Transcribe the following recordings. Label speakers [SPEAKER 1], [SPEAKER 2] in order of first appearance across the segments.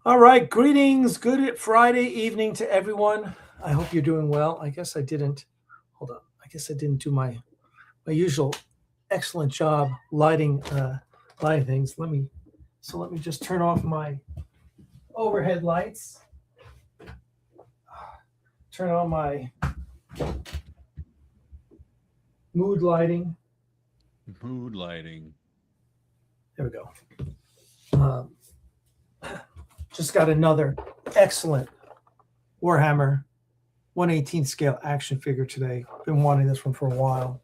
[SPEAKER 1] All right, greetings. Good Friday evening to everyone. I hope you're doing well. I guess I didn't. Hold on. I guess I didn't do my usual excellent job lighting things. Let me just turn off my overhead lights. Turn on my mood lighting.
[SPEAKER 2] Mood lighting.
[SPEAKER 1] There we go. Just got another excellent Warhammer 1/18 scale action figure today. Been wanting this one for a while.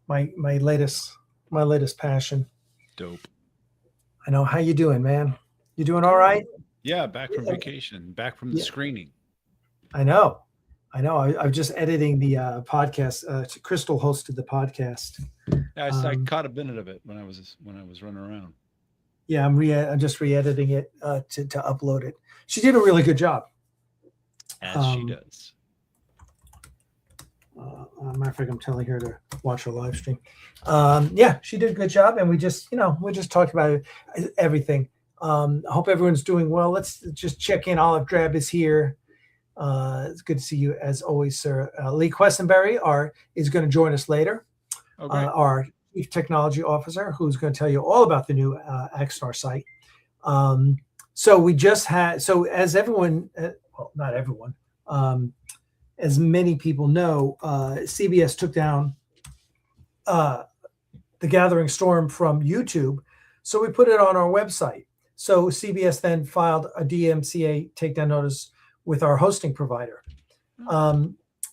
[SPEAKER 1] My latest passion.
[SPEAKER 2] Dope.
[SPEAKER 1] I know. How you doing, man? You doing all right?
[SPEAKER 2] Yeah, back from vacation, back from the screening.
[SPEAKER 1] I know. I'm just editing the podcast. Crystal hosted the podcast.
[SPEAKER 2] Yeah, I caught a minute of it when I was running around.
[SPEAKER 1] Yeah, I'm just re-editing it to upload it. She did a really good job.
[SPEAKER 2] As she does.
[SPEAKER 1] Matter of fact, I'm telling her to watch her live stream. Yeah, she did a good job, and we just talked about everything. I hope everyone's doing well. Let's just check in. Olive Drab is here. It's good to see you as always, sir. Lee Questenberry is going to join us later.
[SPEAKER 2] Okay.
[SPEAKER 1] Our Chief Technology Officer, who's going to tell you all about the new Axanar site. So we just had, as everyone, well, not everyone, as many people know, CBS took down The Gathering Storm from YouTube. So we put it on our website. So CBS then filed a DMCA takedown notice with our hosting provider.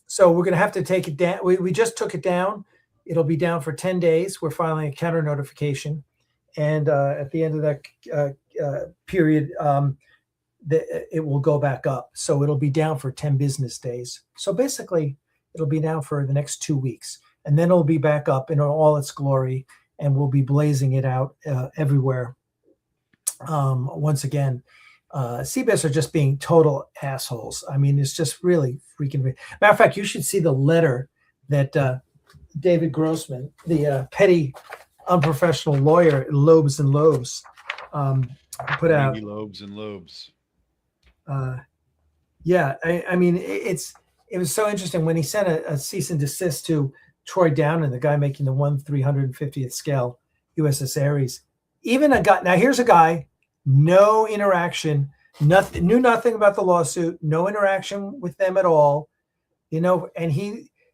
[SPEAKER 1] So we're going to have to take it down. We just took it down. It'll be down for 10 days. We're filing a counter notification. And at the end of that period, it will go back up. So it'll be down for 10 business days. So basically, it'll be down for the next 2 weeks. And then it'll be back up in all its glory. And we'll be blazing it out everywhere. Once again, CBS are just being total assholes. I mean, it's just really freaking. Matter of fact, you should see the letter that David Grossman, the petty, unprofessional lawyer at Lobes and Lobes, put out.
[SPEAKER 2] Lobes and Lobes.
[SPEAKER 1] Yeah, I mean, it was so interesting when he sent a cease and desist to Troy Downen, the guy making the 1/350th scale USS Ares. Even a guy. Now here's a guy, no interaction, knew nothing about the lawsuit, no interaction with them at all, and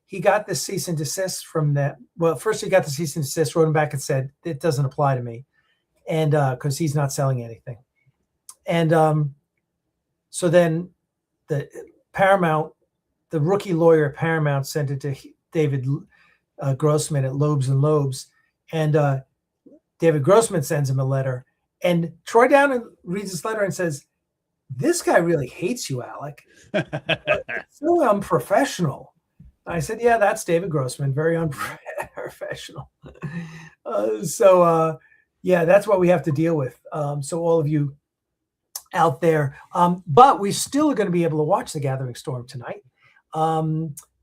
[SPEAKER 1] he got the cease and desist from that. Well, first he got the cease and desist, wrote him back and said, it doesn't apply to me. And because he's not selling anything. And so then the Paramount, the rookie lawyer at Paramount sent it to David Grossman at Lobes and Lobes. And David Grossman sends him a letter. And Troy Downen reads this letter and says, this guy really hates you, Alec. It's so unprofessional. I said, yeah, that's David Grossman. Very unprofessional. Yeah, that's what we have to deal with. So all of you out there. But we still are going to be able to watch The Gathering Storm tonight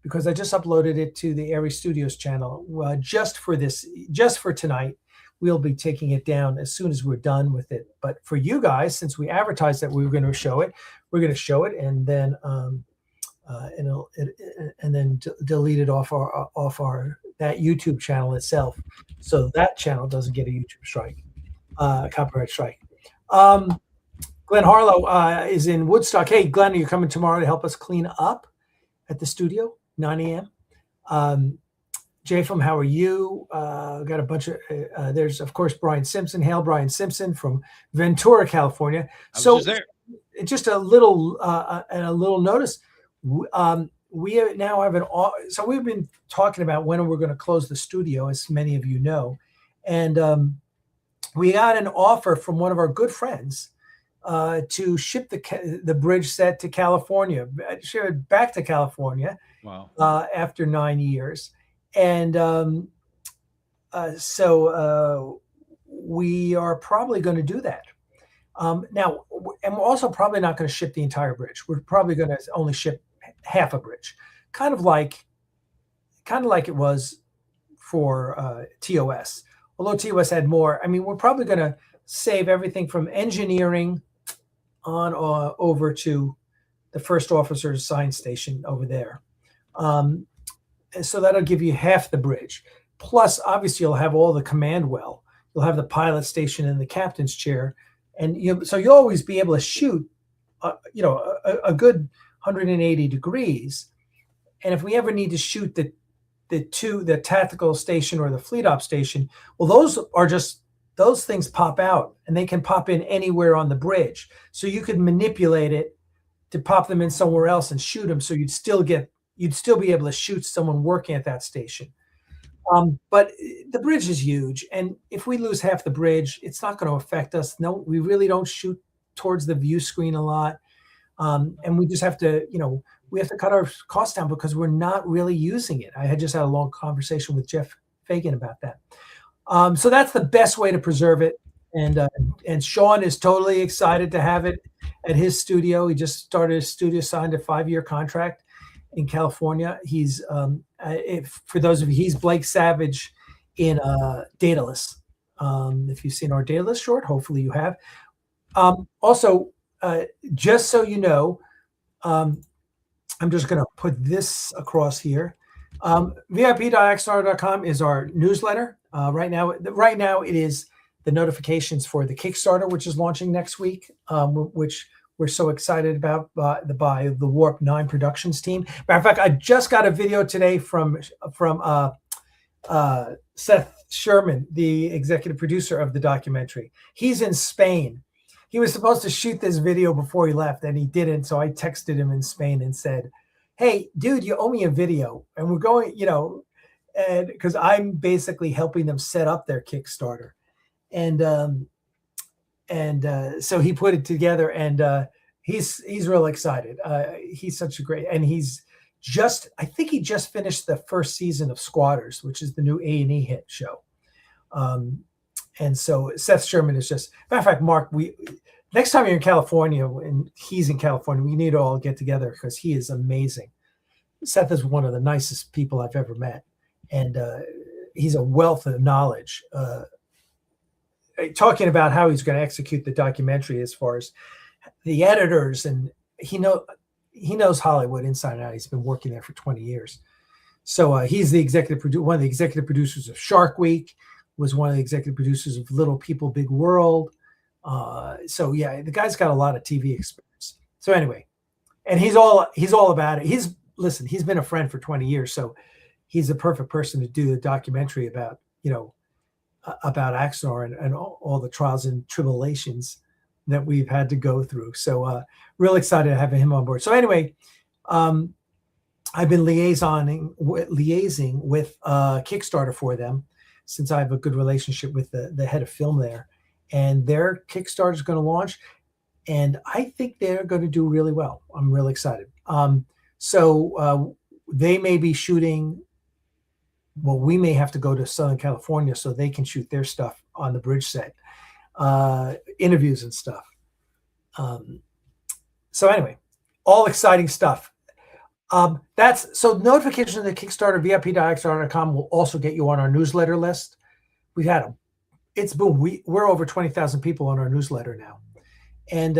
[SPEAKER 1] because I just uploaded it to the Aries Studios channel just for tonight. We'll be taking it down as soon as we're done with it. But for you guys, since we advertised that we were going to show it, we're going to show it and then delete it off our that YouTube channel itself, so that channel doesn't get a YouTube strike, copyright strike. Glenn Harlow is in Woodstock. Hey, Glenn, are you coming tomorrow to help us clean up at the studio, 9 a.m.? J-Film, how are you? Got a bunch of, there's, of course, Brian Simpson. Hail, Brian Simpson from Ventura, California. So just a little notice. We now have so we've been talking about when we're going to close the studio, as many of you know. And we got an offer from one of our good friends to ship the bridge set to California, back to California.
[SPEAKER 2] Wow.
[SPEAKER 1] After 9 years. And so we are probably going to do that. Now, and we're also probably not going to ship the entire bridge. We're probably going to only ship half a bridge, kind of like it was for TOS. Although TOS had more, I mean, we're probably going to save everything from engineering on over to the first officer's science station over there. So that'll give you half the bridge. Plus, obviously, you'll have all the command well. You'll have the pilot station and the captain's chair, and so you'll always be able to shoot, a good 180 degrees. And if we ever need to shoot the tactical station or the fleet op station, well, those things pop out, and they can pop in anywhere on the bridge. So you could manipulate it to pop them in somewhere else and shoot them. So you'd still be able to shoot someone working at that station. But the bridge is huge, and if we lose half the bridge, it's not going to affect us. No, we really don't shoot towards the view screen a lot, and we just have to, we have to cut our costs down because we're not really using it. I had just had a long conversation with Jeff Fagan about that. So that's the best way to preserve it, and Sean is totally excited to have it at his studio. He just started his studio, signed a 5-year contract in California. He's for those of you, he's Blake Savage in Daedalus. If you've seen our Daedalus short, hopefully you have. Also, just so you know, I'm just going to put this across here. VIP.axanar.com is our newsletter. Right now it is the notifications for the Kickstarter, which is launching next week, which we're so excited about, by the Warp 9 Productions team. Matter of fact, I just got a video today from Seth Sherman, the executive producer of the documentary. He's in Spain. He was supposed to shoot this video before he left, and he didn't. So I texted him in Spain and said, "Hey, dude, you owe me a video." And we're going, and because I'm basically helping them set up their Kickstarter. And so he put it together, and he's real excited. He's such a great, and I think he just finished the first season of Squatters, which is the new A&E hit show. And so Seth Sherman is just, matter of fact, Mark, next time you're in California and he's in California, we need to all get together because he is amazing. Seth is one of the nicest people I've ever met, and he's a wealth of knowledge. Talking about how he's going to execute the documentary as far as the editors, and he knows Hollywood inside and out. He's been working there for 20 years. So he's one of the executive producers of Shark Week, was one of the executive producers of Little People, Big World. So yeah, the guy's got a lot of TV experience. So anyway, and he's all about it. He's been a friend for 20 years. So he's the perfect person to do the documentary about Axanar and all the trials and tribulations that we've had to go through. So real excited to have him on board. So anyway, I've been liaising with Kickstarter for them, since I have a good relationship with the head of film there, and their Kickstarter is going to launch, and I think they're going to do really well. I'm really excited. So they may be shooting. Well, we may have to go to Southern California so they can shoot their stuff on the bridge set, interviews and stuff. So anyway, all exciting stuff. So notification of the Kickstarter, VIP.axanar.com, will also get you on our newsletter list. We've had them. We're over 20,000 people on our newsletter now. And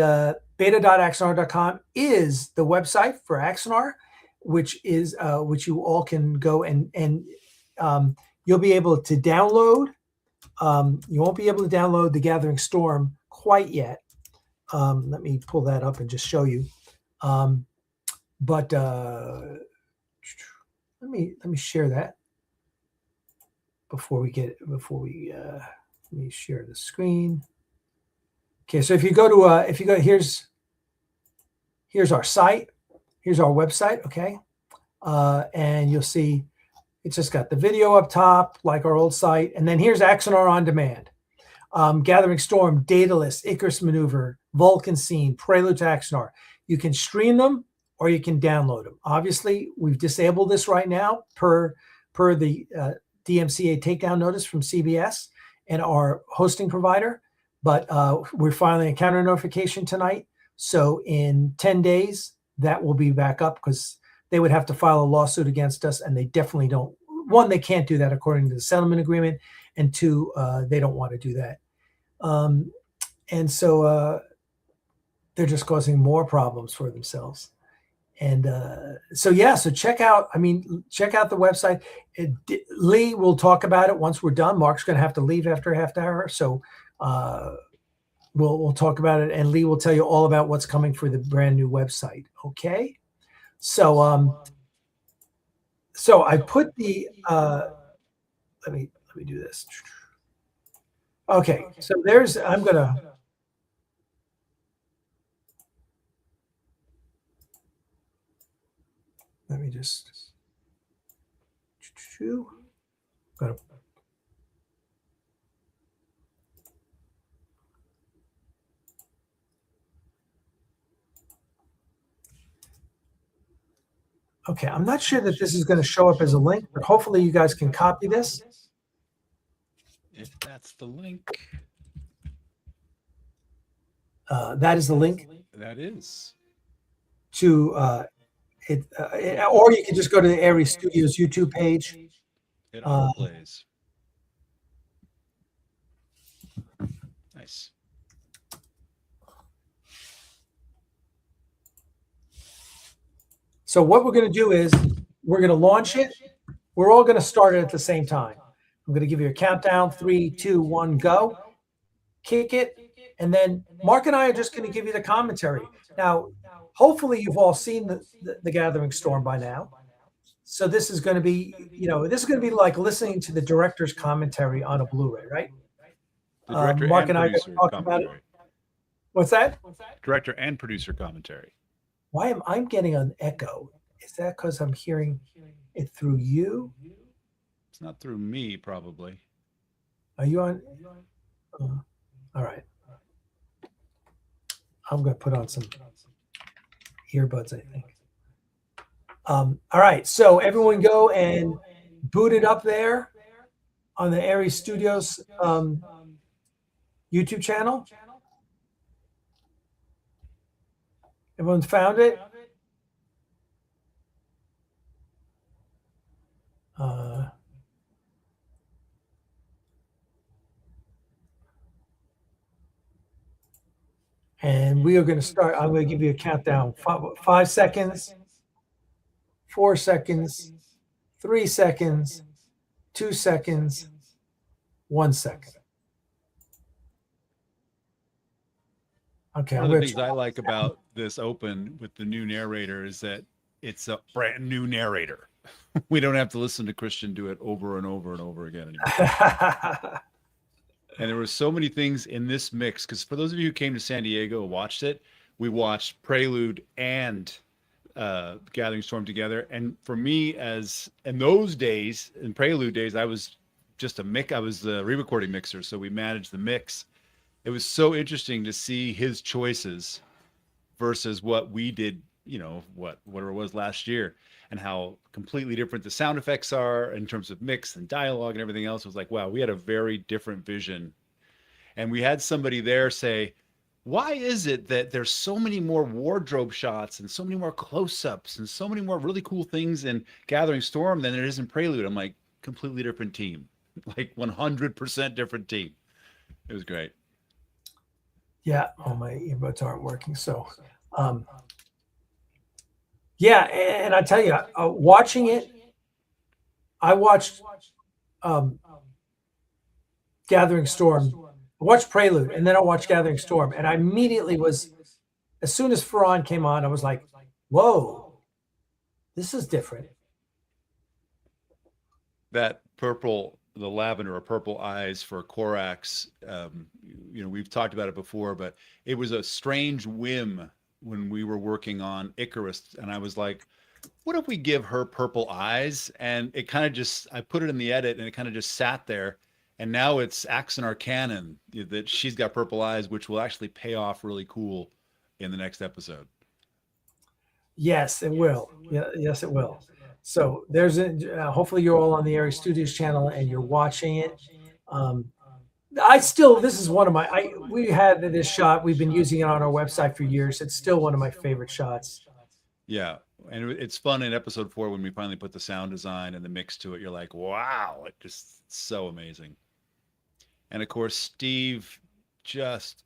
[SPEAKER 1] beta.axanar.com is the website for Axanar, which you all can go and you'll be able to download. You won't be able to download the Gathering Storm quite yet. Let me pull that up and just show you. But let me share that before we let me share the screen. Okay, so if you go here's our site, here's our website. Okay, and you'll see it's just got the video up top like our old site, and then here's Axanar on Demand, Gathering Storm, Daedalus, Icarus Maneuver, Vulcan Scene, Prelude to Axanar. You can stream them or you can download them. Obviously, we've disabled this right now per the DMCA takedown notice from CBS and our hosting provider, but we're filing a counter notification tonight. So in 10 days, that will be back up, because they would have to file a lawsuit against us, and they definitely don't. One, they can't do that according to the settlement agreement, and two, they don't want to do that. And so they're just causing more problems for themselves. And so check out the website. Lee will talk about it once we're done. Mark's going to have to leave after a half hour, so we'll talk about it, and Lee will tell you all about what's coming for the brand new website. Okay, so I put the let me do this. Okay, so I'm gonna. Let me just gotta, okay, I'm not sure that this is going to show up as a link, but hopefully you guys can copy this.
[SPEAKER 2] If that's the link.
[SPEAKER 1] That is the link.
[SPEAKER 2] That is.
[SPEAKER 1] To or you can just go to the Aries Studios YouTube page.
[SPEAKER 2] It autoplays. Nice.
[SPEAKER 1] So what we're going to do is we're going to launch it. We're all going to start it at the same time. I'm going to give you a countdown: 3, 2, 1, go. Kick it, and then Mark and I are just going to give you the commentary. Now, hopefully you've all seen the Gathering Storm by now. So this is going to be, this is going to be like listening to the director's commentary on a Blu-ray, right?
[SPEAKER 2] The director
[SPEAKER 1] Mark and I are
[SPEAKER 2] producer
[SPEAKER 1] going to talk about it. What's that?
[SPEAKER 2] Director and producer commentary.
[SPEAKER 1] Why am I getting an echo? Is that because I'm hearing it through you?
[SPEAKER 2] It's not through me, probably.
[SPEAKER 1] Are you on? All right. I'm going to put on some earbuds, I think. All right. So everyone go and boot it up there on the Aries Studios YouTube channel. Everyone found it? And we are going to start. I'm going to give you a countdown. 5 seconds, 4 seconds, 3 seconds, 2 seconds, 1 second. Okay.
[SPEAKER 2] One of the things I like about this open with the new narrator is that it's a brand new narrator. We don't have to listen to Christian do it over and over and over again anymore. And there were so many things in this mix, because for those of you who came to San Diego and watched it, we watched Prelude and Gathering Storm together. And for me, in those days, in Prelude days, I was just I was the re-recording mixer, so we managed the mix. It was so interesting to see his choices versus what we did, whatever it was last year, and how completely different the sound effects are in terms of mix and dialogue and everything else. It was like, wow, we had a very different vision. And we had somebody there say, why is it that there's so many more wardrobe shots and so many more close-ups and so many more really cool things in Gathering Storm than there is in Prelude? I'm like, completely different team, like 100% different team. It was great.
[SPEAKER 1] Yeah. Oh, my earbuds aren't working. So, yeah. And I tell you, watching it, I watched Gathering Storm. I watched Prelude, and then I watched Gathering Storm, and I immediately as soon as Ferran came on, I was like, whoa, this is different.
[SPEAKER 2] That purple, the lavender or purple eyes for Korax, we've talked about it before, but it was a strange whim when we were working on Icarus, and I was like, what if we give her purple eyes? And it kind of I put it in the edit, and it kind of just sat there. And now it's Axanar canon that she's got purple eyes, which will actually pay off really cool in the next episode.
[SPEAKER 1] Yes, it will. Yeah, yes, it will. So there's hopefully you're all on the Aries Studios channel and you're watching it. This is one of we had this shot. We've been using it on our website for years. It's still one of my favorite shots.
[SPEAKER 2] Yeah. And it's fun in episode 4 when we finally put the sound design and the mix to it. You're like, wow, it's so amazing. And of course, Steve just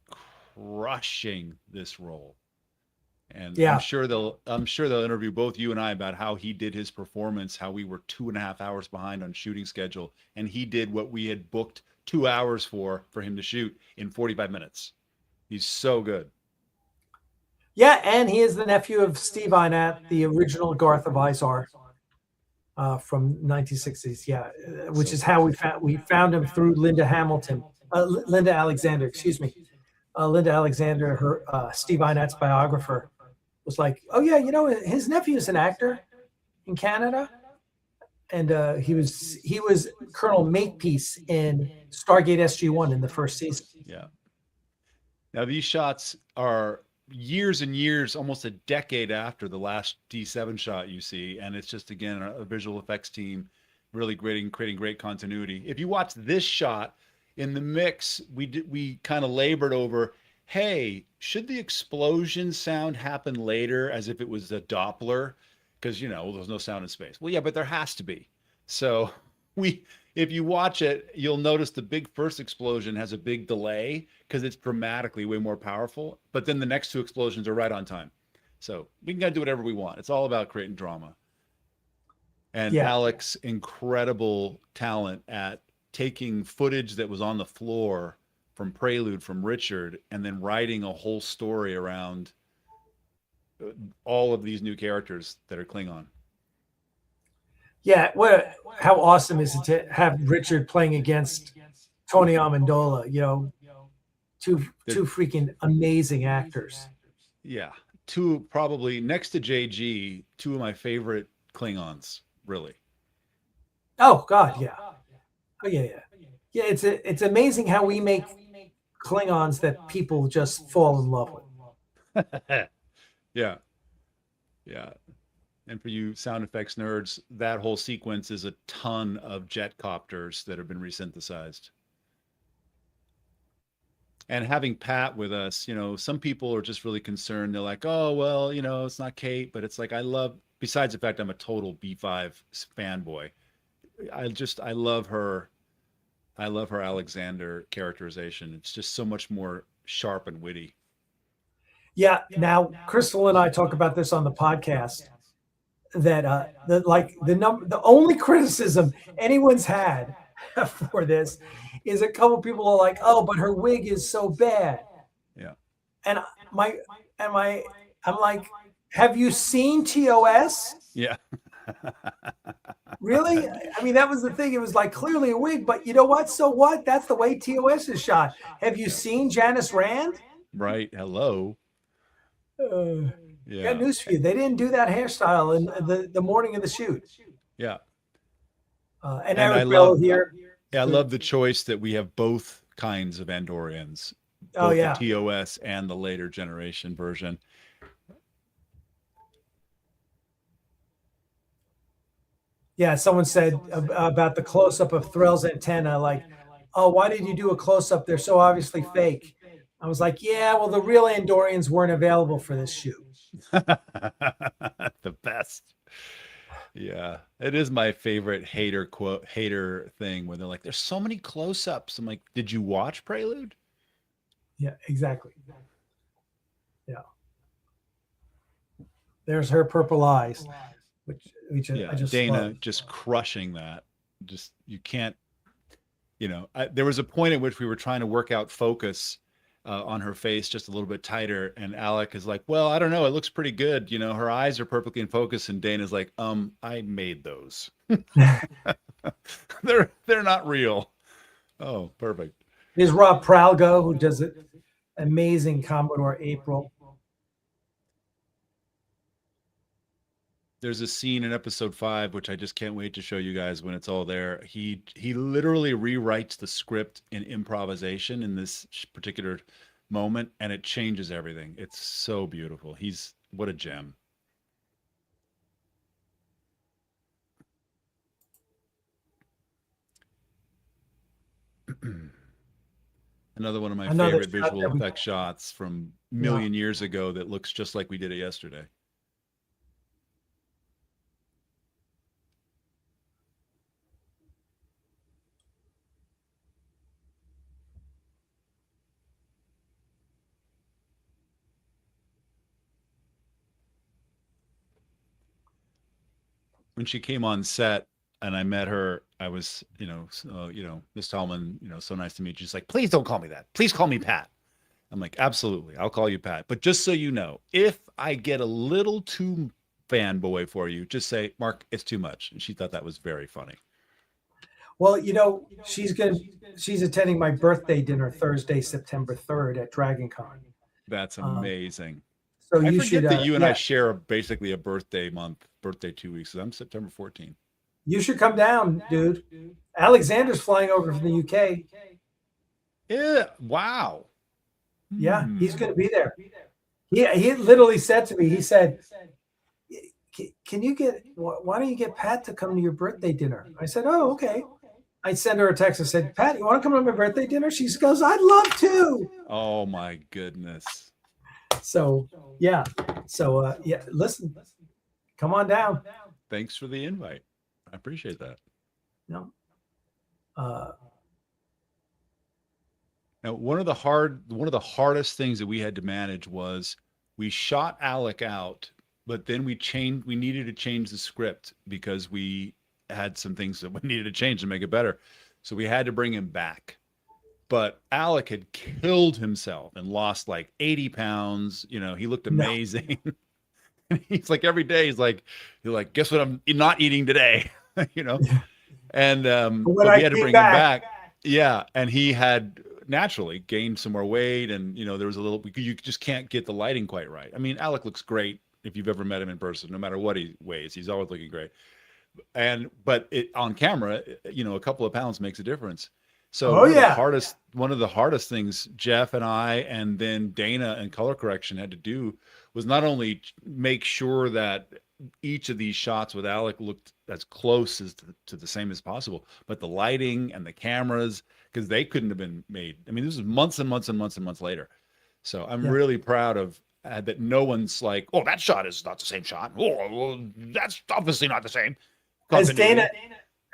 [SPEAKER 2] crushing this role. And
[SPEAKER 1] Yeah.
[SPEAKER 2] I'm sure they'll interview both you and I about how he did his performance, how we were 2.5 hours behind on shooting schedule, and he did what we had booked 2 hours for him to shoot in 45 minutes. He's so good.
[SPEAKER 1] Yeah, and he is the nephew of Steve Inat, the original Garth of Izar from 1960s. Yeah, which is how we found him through Linda Alexander. Excuse me, Linda Alexander, her Steve Inat's biographer, was like, "Oh yeah, his nephew is an actor in Canada, and he was Colonel Makepeace in Stargate SG-1 in the first season."
[SPEAKER 2] Yeah. Now these shots are years and years, almost a decade after the last D7 shot you see, and it's just again a visual effects team really creating great continuity. If you watch this shot in the mix, we kind of labored over, hey, should the explosion sound happen later as if it was a Doppler? Because there's no sound in space. Well, yeah, but there has to be. So if you watch it, you'll notice the big first explosion has a big delay because it's dramatically way more powerful. But then the next two explosions are right on time. So we can do whatever we want. It's all about creating drama. And
[SPEAKER 1] Yeah.
[SPEAKER 2] Alec's incredible talent at taking footage that was on the floor from Prelude from Richard and then writing a whole story around all of these new characters that are Klingon.
[SPEAKER 1] Yeah, how awesome is it to have Richard playing against Tony Amendola? Two freaking amazing actors.
[SPEAKER 2] Yeah, two probably next to JG, two of my favorite Klingons, really.
[SPEAKER 1] Oh God, yeah. Oh yeah. It's amazing how we make Klingons that people just fall in love with.
[SPEAKER 2] Yeah. And for you sound effects nerds, that whole sequence is a ton of jet copters that have been resynthesized. And having Pat with us, some people are just really concerned. They're like, oh, well, it's not Kate, but it's like, besides the fact I'm a total B5 fanboy, I love her. I love her Alexander characterization. It's just so much more sharp and witty.
[SPEAKER 1] Yeah. Now, Crystal and I talk about this on the podcast, that the only criticism anyone's had for this is a couple people are like, oh, but her wig is so bad.
[SPEAKER 2] Yeah.
[SPEAKER 1] And I'm like, have you seen TOS?
[SPEAKER 2] Yeah.
[SPEAKER 1] Really? I mean, that was the thing. It was like clearly a wig, but you know what? So what? That's the way TOS is shot. Have you seen Janice Rand?
[SPEAKER 2] Right. Hello.
[SPEAKER 1] Yeah. Got news for you. They didn't do that hairstyle in the morning of the shoot.
[SPEAKER 2] Yeah.
[SPEAKER 1] And Eric Bell here.
[SPEAKER 2] Yeah, I love the choice that we have both kinds of Andorians.
[SPEAKER 1] Oh yeah.
[SPEAKER 2] The TOS and the later generation version.
[SPEAKER 1] Yeah, someone said about the close-up of Thrill's antenna, like, oh, why did you do a close-up? They're so obviously fake. I was like, yeah, well, the real Andorians weren't available for this shoot.
[SPEAKER 2] The best. Yeah, it is my favorite hater thing where they're like, there's so many close-ups. I'm like, did you watch Prelude?
[SPEAKER 1] Yeah, exactly. Yeah. There's her purple eyes, which I just
[SPEAKER 2] Dana
[SPEAKER 1] love.
[SPEAKER 2] just crushing that. Just, you can't, there was a point at which we were trying to work out focus on her face just a little bit tighter, and Alec is like, well, I don't know, it looks pretty good, her eyes are perfectly in focus, and Dana's like, I made those. they're not real. Oh, perfect.
[SPEAKER 1] There's Rob Pralgo, who does it. Amazing Commodore April.
[SPEAKER 2] There's a scene in episode 5 which I just can't wait to show you guys when it's all there. He literally rewrites the script in improvisation in this particular moment, and it changes everything. It's so beautiful. What a gem. Another one of my favorite visual effect shots from a million years ago that looks just like we did it yesterday. when she came on set and I met her, I was, Miss Tallman, so nice to meet you. She's like, please don't call me that. Please call me Pat. I'm like, absolutely, I'll call you Pat. But just so you know, if I get a little too fanboy for you, just say, Mark, it's too much. And she thought that was very funny.
[SPEAKER 1] Well, she's attending my birthday dinner Thursday, September 3rd at Dragon Con.
[SPEAKER 2] That's amazing.
[SPEAKER 1] So
[SPEAKER 2] I
[SPEAKER 1] you
[SPEAKER 2] forget
[SPEAKER 1] should
[SPEAKER 2] that you and I share basically a birthday month, birthday 2 weeks. So I'm September 14th.
[SPEAKER 1] You should come down, dude. Alexander's flying over from the UK.
[SPEAKER 2] Yeah. Wow.
[SPEAKER 1] Yeah, he's going to be there. He literally said to me, he said, why don't you get Pat to come to your birthday dinner? I said, oh, okay. I sent her a text. I said, Pat, you want to come to my birthday dinner? She goes, I'd love to.
[SPEAKER 2] Oh my goodness.
[SPEAKER 1] So, yeah. So, listen, come on down.
[SPEAKER 2] Thanks for the invite. I appreciate that.
[SPEAKER 1] No.
[SPEAKER 2] Now, one of the hardest things that we had to manage was we shot Alec out, but then we needed to change the script because we had some things that we needed to change to make it better. So we had to bring him back. But Alec had killed himself and lost like 80 pounds. He looked amazing. No. He's like, every day he's like, guess what I'm not eating today, And but we had to bring him back. Yeah. And he had naturally gained some more weight. And, there was you just can't get the lighting quite right. I mean, Alec looks great if you've ever met him in person, no matter what he weighs, he's always looking great. But on camera, a couple of pounds makes a difference. So one of the hardest things Jeff and I, and then Dana and color correction had to do was not only make sure that each of these shots with Alec looked as close as to the same as possible, but the lighting and the cameras, because they couldn't have been made. I mean, this was months and months and months and months later. So I'm really proud of that. No one's like, oh, that shot is not the same shot. Oh, well, that's obviously not the same.
[SPEAKER 1] As Dana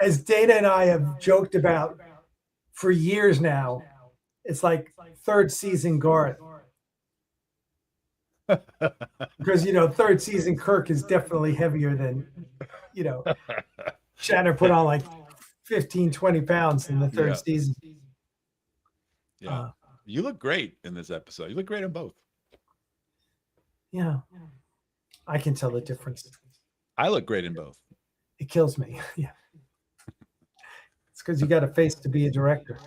[SPEAKER 1] and I have joked about for years now, it's like third season Garth. Because, third season Kirk is definitely heavier than, Shatner put on like 15, 20 pounds in the third season.
[SPEAKER 2] Yeah. You look great in this episode. You look great in both.
[SPEAKER 1] Yeah. I can tell the difference.
[SPEAKER 2] I look great in both.
[SPEAKER 1] It kills me. Yeah. It's because you got a face to be a director.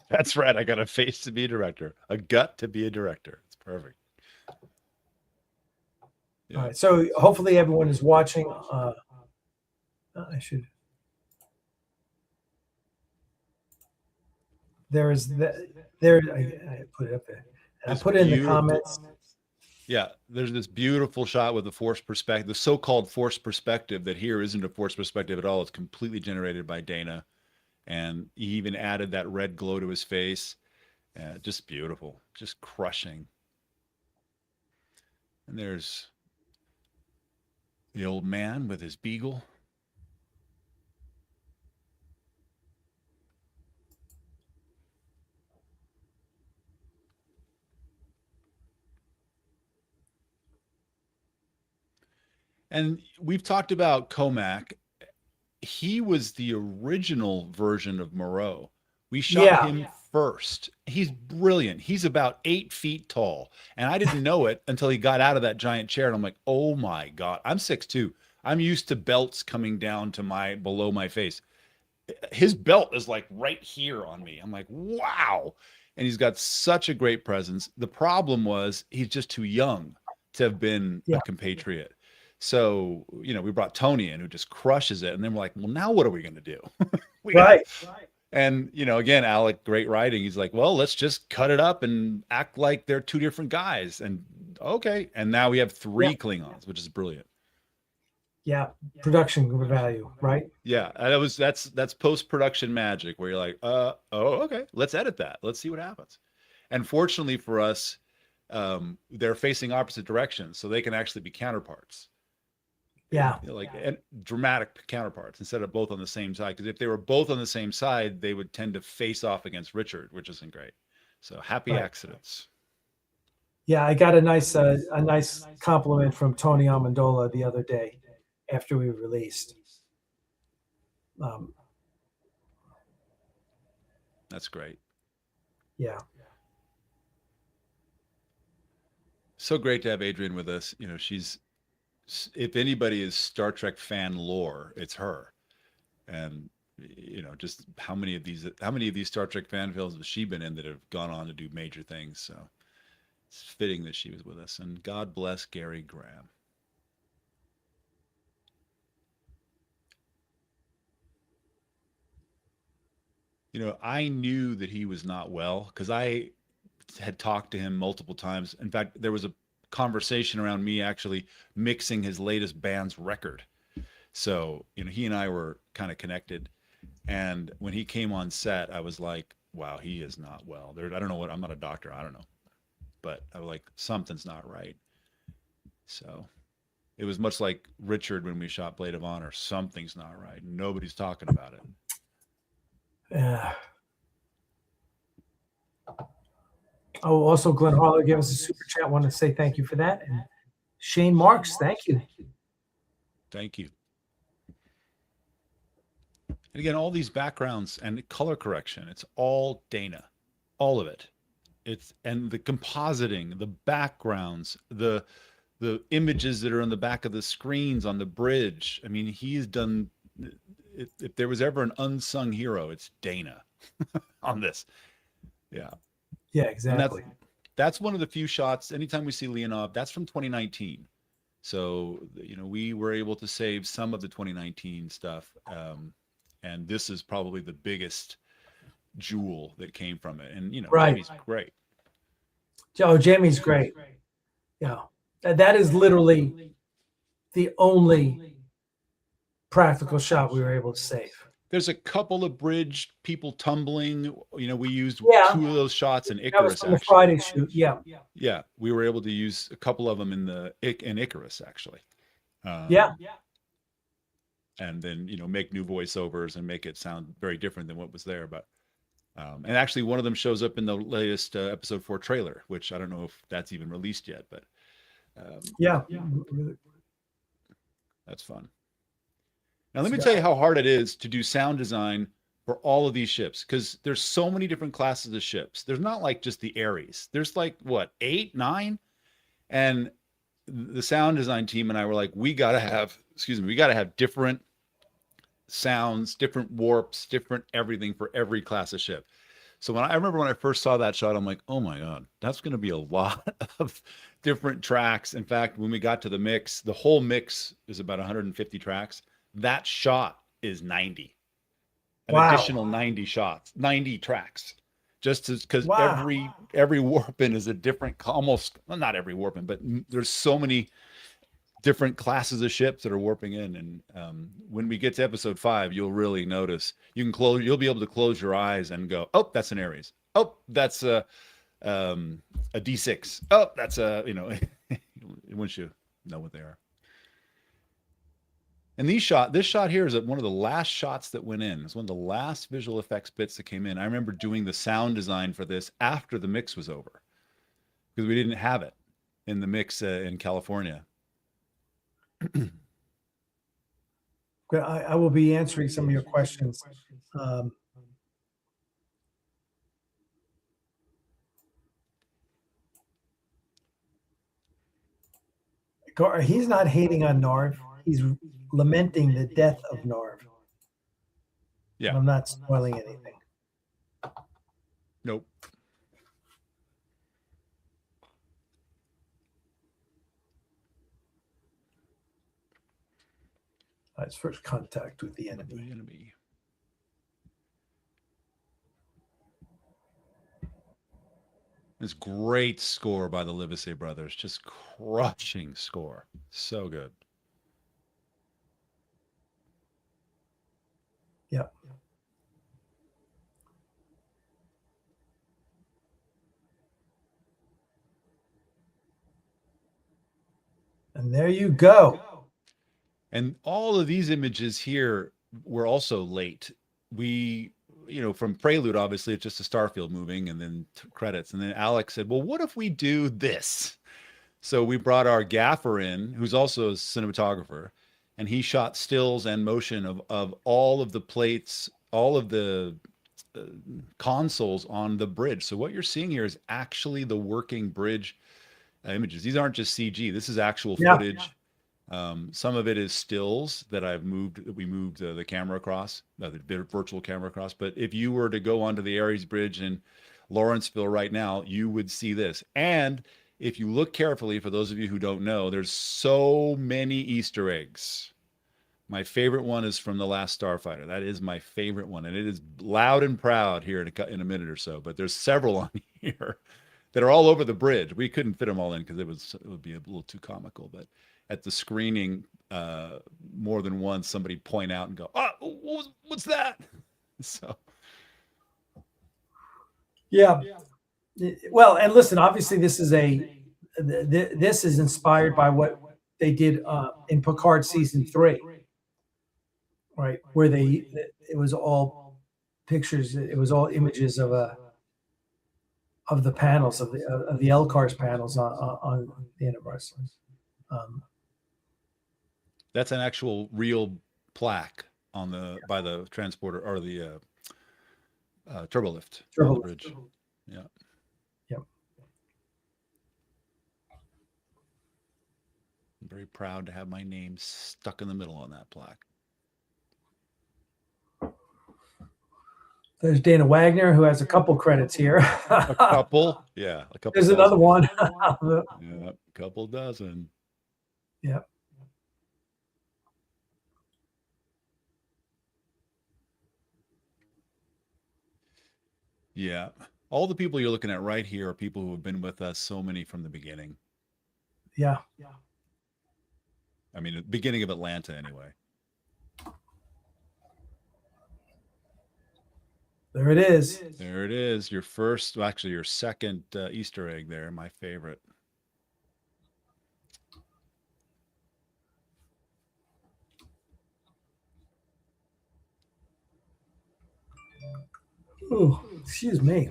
[SPEAKER 2] That's right. I got a face to be a director, a gut to be a director. It's perfect. Yeah.
[SPEAKER 1] All right. So hopefully everyone is watching. I should. There is there. I put it up there. I put it in the comments.
[SPEAKER 2] Yeah, there's this beautiful shot with the forced perspective, the so-called forced perspective that here isn't a forced perspective at all. It's completely generated by Dana. And he even added that red glow to his face. Just beautiful, just crushing. And there's the old man with his beagle. And we've talked about Comac. He was the original version of Moreau. We shot him first. He's brilliant. He's about 8 feet tall. And I didn't know it until he got out of that giant chair. And I'm like, oh my God, I'm 6'2". I'm used to belts coming down to below my face. His belt is like right here on me. I'm like, wow. And he's got such a great presence. The problem was he's just too young to have been a compatriot. So, we brought Tony in who just crushes it. And then we're like, well, now what are we going to do?
[SPEAKER 1] Right.
[SPEAKER 2] And, again, Alec, great writing. He's like, well, let's just cut it up and act like they're two different guys. And okay. And now we have 3 Klingons, which is brilliant.
[SPEAKER 1] Yeah. Production value, right?
[SPEAKER 2] Yeah. And that's post-production magic where you're like, okay, let's edit that. Let's see what happens. And fortunately for us, they're facing opposite directions, so they can actually be counterparts.
[SPEAKER 1] Yeah.
[SPEAKER 2] And dramatic counterparts instead of both on the same side. Because if they were both on the same side, they would tend to face off against Richard, which isn't great. So happy accidents. Yeah,
[SPEAKER 1] I got a nice compliment from Tony Amendola the other day after we released. Um,
[SPEAKER 2] That's great.
[SPEAKER 1] yeah.
[SPEAKER 2] So great to have Adrienne with us. You know, she's, if anybody is Star Trek fan lore, it's her. And you know, just how many of these Star Trek fan films has she been in that have gone on to do major things? So it's fitting that she was with us. And God bless Gary Graham. You know, I knew that he was not well because I had talked to him multiple times. In fact, there was a conversation around me actually mixing his latest band's record. So, you know, he and I were kind of connected. And when he came on set, I was like, wow, he is not well. I don't know what, I'm not a doctor. I don't know. But I was like, something's not right. So it was much like Richard when we shot Blade of Honor. Something's not right. Nobody's talking about it.
[SPEAKER 1] Yeah. Oh, also Glenn Harlow gave us a super chat. Want to say thank you for that. And Shane Marks, thank you.
[SPEAKER 2] Thank you. And again, all these backgrounds and color correction, it's all Dana, all of it. And the compositing, the backgrounds, the images that are on the back of the screens on the bridge. I mean, he's done, if there was ever an unsung hero, it's Dana on this. Yeah.
[SPEAKER 1] Yeah, exactly.
[SPEAKER 2] And that's one of the few shots. Anytime we see Leonov, that's from 2019. So, you know, we were able to save some of the 2019 stuff. And this is probably the biggest jewel that came from it. And, you know,
[SPEAKER 1] right.
[SPEAKER 2] Jamie's great.
[SPEAKER 1] Oh, Jamie's great. Yeah. That is literally the only practical shot we were able to save.
[SPEAKER 2] There's a couple of bridge people tumbling. You know, we used 2 of those shots in Icarus.
[SPEAKER 1] That was from the Friday shoot. Yeah.
[SPEAKER 2] Yeah. We were able to use a couple of them in Icarus, actually.
[SPEAKER 1] Yeah.
[SPEAKER 2] And then, you know, make new voiceovers and make it sound very different than what was there. But, and actually one of them shows up in the latest episode 4 trailer, which I don't know if that's even released yet, but
[SPEAKER 1] yeah,
[SPEAKER 2] that's fun. Now, let me tell you how hard it is to do sound design for all of these ships, because there's so many different classes of ships. There's not like just the Ares. There's like, what, 8, 9? And the sound design team and I were like, we got to have different sounds, different warps, different everything for every class of ship. So I remember when I first saw that shot, I'm like, oh my God, that's going to be a lot of different tracks. In fact, when we got to the mix, the whole mix is about 150 tracks. That shot is 90. An additional 90 shots, 90 tracks. Just because every warpin is a different, almost, well, not every warpin, but there's so many different classes of ships that are warping in. And when we get to episode 5, you'll really notice. You'll be able to close your eyes and go, oh, that's an Ares. Oh, that's a D6. Oh, that's once you know what they are. And this shot here is one of the last shots that went in. It's one of the last visual effects bits that came in. I remember doing the sound design for this after the mix was over, because we didn't have it in the mix in California.
[SPEAKER 1] I will be answering some of your questions. He's not hating on Narv. He's lamenting the death of Narv.
[SPEAKER 2] Yeah.
[SPEAKER 1] I'm not spoiling anything.
[SPEAKER 2] Nope.
[SPEAKER 1] It's first contact with the enemy.
[SPEAKER 2] This great score by the Livesey brothers, just crushing score. So good.
[SPEAKER 1] Yeah. And there you go.
[SPEAKER 2] And all of these images here were also late. We, from Prelude, obviously, it's just a starfield moving and then credits. And then Alec said, well, what if we do this? So we brought our gaffer in, who's also a cinematographer, and he shot stills and motion of all of the plates, all of the consoles on the bridge. So what you're seeing here is actually the working bridge images. These aren't just CG. This is actual footage. Some of it is stills that we moved the camera across, the virtual camera across. But if you were to go onto the Aries Bridge in Lawrenceville right now, you would see this. And if you look carefully, for those of you who don't know, there's so many Easter eggs. My favorite one is from The Last Starfighter. That is my favorite one. And it is loud and proud here in a minute or so. But there's several on here that are all over the bridge. We couldn't fit them all in because it would be a little too comical. But at the screening, more than once, somebody point out and go, "Oh, what's that?" So,
[SPEAKER 1] yeah. Well, and listen, obviously, this is inspired by what they did in Picard season 3, right? Where it was all pictures, it was all images of the panels of the LCARS panels on the Enterprise.
[SPEAKER 2] That's an actual real plaque by the transporter or the turbolift on the bridge. Yeah.
[SPEAKER 1] Yep.
[SPEAKER 2] I'm very proud to have my name stuck in the middle on that plaque.
[SPEAKER 1] There's Dana Wagner, who has a couple credits here.
[SPEAKER 2] A couple? Yeah. A couple.
[SPEAKER 1] There's another one.
[SPEAKER 2] Yeah, a couple dozen.
[SPEAKER 1] Yep.
[SPEAKER 2] Yeah. All the people you're looking at right here are people who have been with us, so many from the beginning.
[SPEAKER 1] Yeah.
[SPEAKER 2] I mean, the beginning of Atlanta, anyway.
[SPEAKER 1] There it is.
[SPEAKER 2] There it is. Your second Easter egg there. My favorite.
[SPEAKER 1] Oh, excuse me.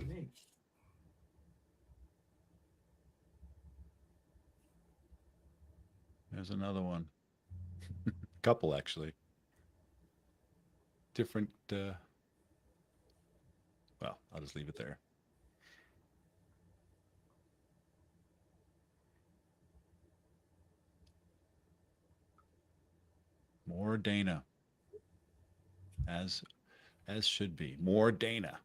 [SPEAKER 2] There's another one. Couple, actually. Different. Well, I'll just leave it there. More Dana. As should be. More Dana.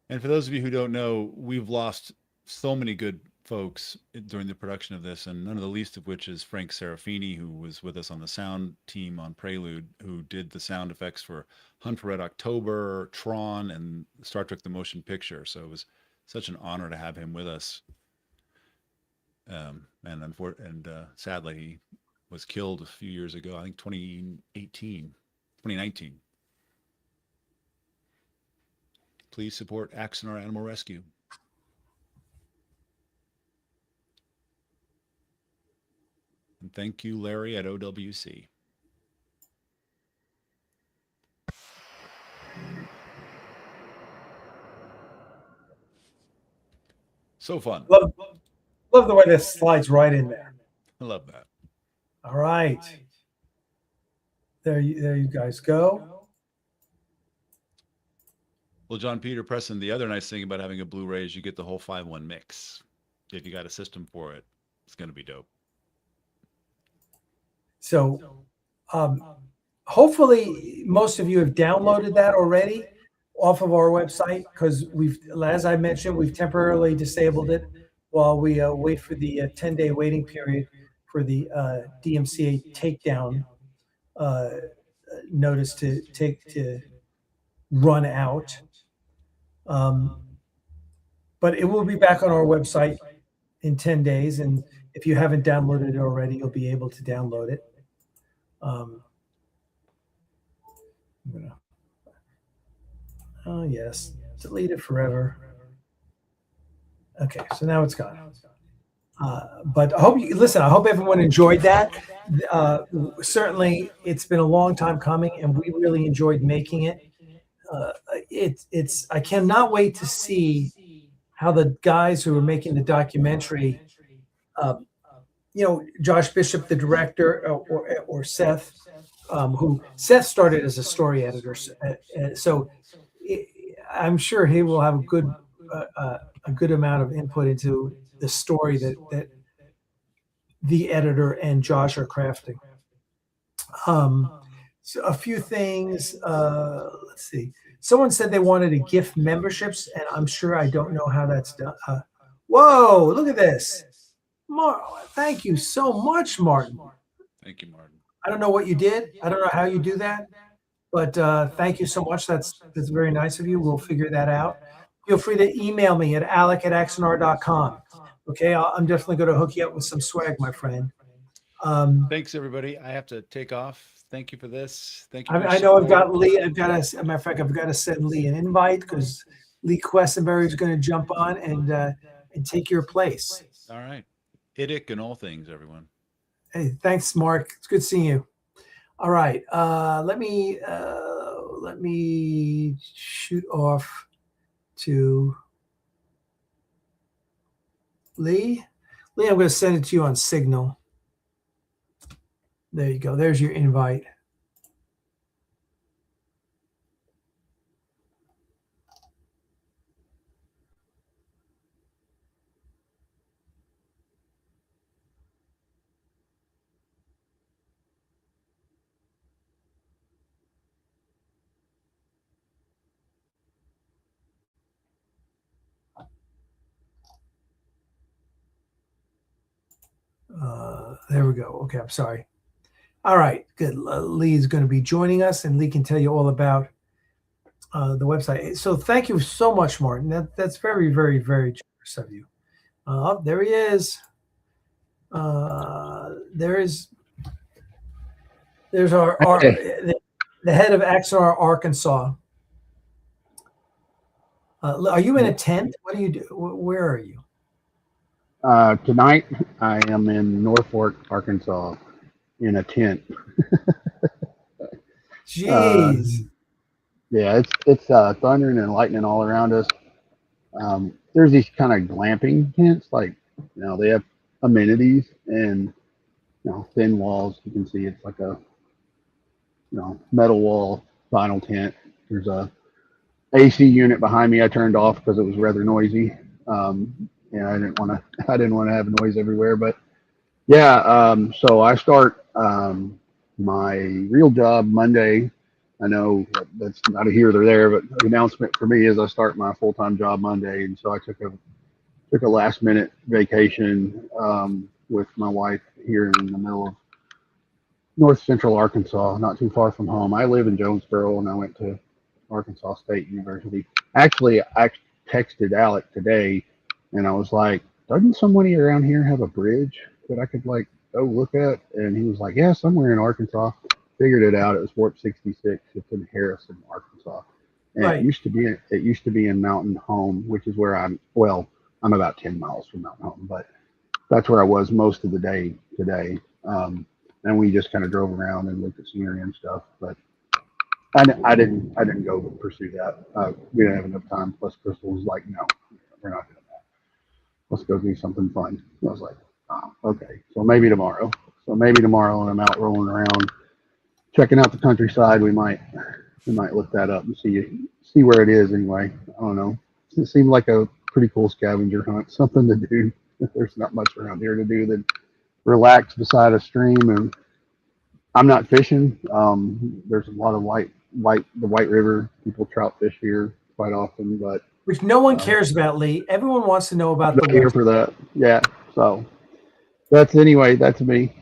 [SPEAKER 2] And for those of you who don't know, we've lost so many good folks during the production of this, and none of the least of which is Frank Serafini, who was with us on the sound team on Prelude, who did the sound effects for Hunt for Red October, Tron, and Star Trek The Motion Picture. So it was such an honor to have him with us. And sadly, he was killed a few years ago, I think 2019. Please support Axanar Animal Rescue. And thank you, Larry at OWC. So fun.
[SPEAKER 1] Love the way this slides right in there.
[SPEAKER 2] I love that.
[SPEAKER 1] All right. There you guys go.
[SPEAKER 2] Well, John Peter Preston, the other nice thing about having a Blu-ray is you get the whole 5.1 mix. If you got a system for it, it's going to be dope.
[SPEAKER 1] So hopefully most of you have downloaded that already off of our website, because as I mentioned, we've temporarily disabled it while we wait for the 10-day waiting period for the DMCA takedown notice to run out. But it will be back on our website in 10 days. And if you haven't downloaded it already, you'll be able to download it. Oh, yes. Delete it forever. Okay, so now it's gone. But I hope everyone enjoyed that. Certainly, it's been a long time coming, and we really enjoyed making it. I cannot wait to see how the guys who are making the documentary, Josh Bishop, the director, or Seth, who Seth started as a story editor. So I'm sure he will have a good amount of input into the story that the editor and Josh are crafting. So a few things. Let's see. Someone said they wanted to gift memberships, and I'm sure I don't know how that's done. Whoa! Look at this. Thank you so much, Martin.
[SPEAKER 2] Thank you, Martin.
[SPEAKER 1] I don't know what you did. I don't know how you do that, but thank you so much. That's very nice of you. We'll figure that out. Feel free to email me at alec@axanar.com. Okay, I'm definitely going to hook you up with some swag, my friend.
[SPEAKER 2] Thanks, everybody. I have to take off. Thank you for this. Thank you.
[SPEAKER 1] I know I've got Lee. As a matter of fact, I've got to send Lee an invite because Lee Questenberry is going to jump on and take your place.
[SPEAKER 2] All right. Idic and all things, everyone.
[SPEAKER 1] Hey, thanks, Mark. It's good seeing you. All right. Let me shoot off to Lee. Lee, I'm going to send it to you on Signal. There you go. There's your invite. There we go. Okay, I'm sorry. All right, good. Lee is going to be joining us, and Lee can tell you all about the website. So thank you so much, Martin. That's very, very, very generous of you. There he is. There's our the head of Axanar Arkansas. Are you in a tent? What do you do? Where are you?
[SPEAKER 3] Tonight, I am in Norfolk, Arkansas, in a tent.
[SPEAKER 1] Jeez.
[SPEAKER 3] Yeah, it's thundering and lightning all around us. There's these kind of glamping tents, like they have amenities and thin walls. You can see it's like a metal wall vinyl tent. There's a AC unit behind me I turned off because it was rather noisy. I didn't want to have noise everywhere, but yeah. So I start my real job Monday. I know that's not a here or there, but the announcement for me is I start my full-time job Monday, and so I took a last-minute vacation with my wife here in the middle of north central Arkansas, not too far from home. I live in Jonesboro, and I went to Arkansas State University. Actually, I texted Alec today, and I was like, doesn't somebody around here have a bridge that I could go look at? And he was like, yeah, somewhere in Arkansas. Figured it out. It was Warp 66. It's in Harrison, Arkansas. And
[SPEAKER 1] Right.
[SPEAKER 3] It used to be in Mountain Home, which is where I'm about 10 miles from Mountain Home, but that's where I was most of the day today. And we just kind of drove around and looked at scenery and stuff, but I didn't go pursue that. We didn't have enough time. Plus, Crystal was like, "No, we're not doing that. Let's go do something fun." I was like, "Oh, okay." So maybe tomorrow. When I'm out rolling around, checking out the countryside, we might look that up and see where it is. Anyway, I don't know. It seemed like a pretty cool scavenger hunt, something to do. There's not much around here to do than relax beside a stream, and I'm not fishing. There's a lot of the White River. People trout fish here quite often, but
[SPEAKER 1] Which no one cares about, Lee. Everyone wants to know about the
[SPEAKER 3] here for that. Yeah. So that's me.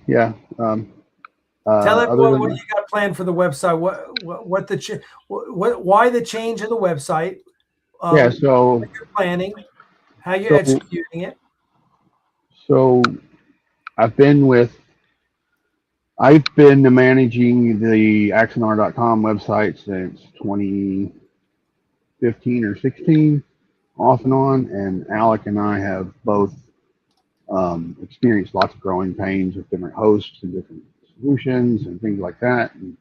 [SPEAKER 3] Yeah.
[SPEAKER 1] Tell everyone what you got planned for the website. Why the change in the website?
[SPEAKER 3] So
[SPEAKER 1] what you're planning, how you're executing it.
[SPEAKER 3] So I've been managing the Axanar.com website since 2015 or 16, off and on. And Alec and I have both experienced lots of growing pains with different hosts and different solutions and things like that. And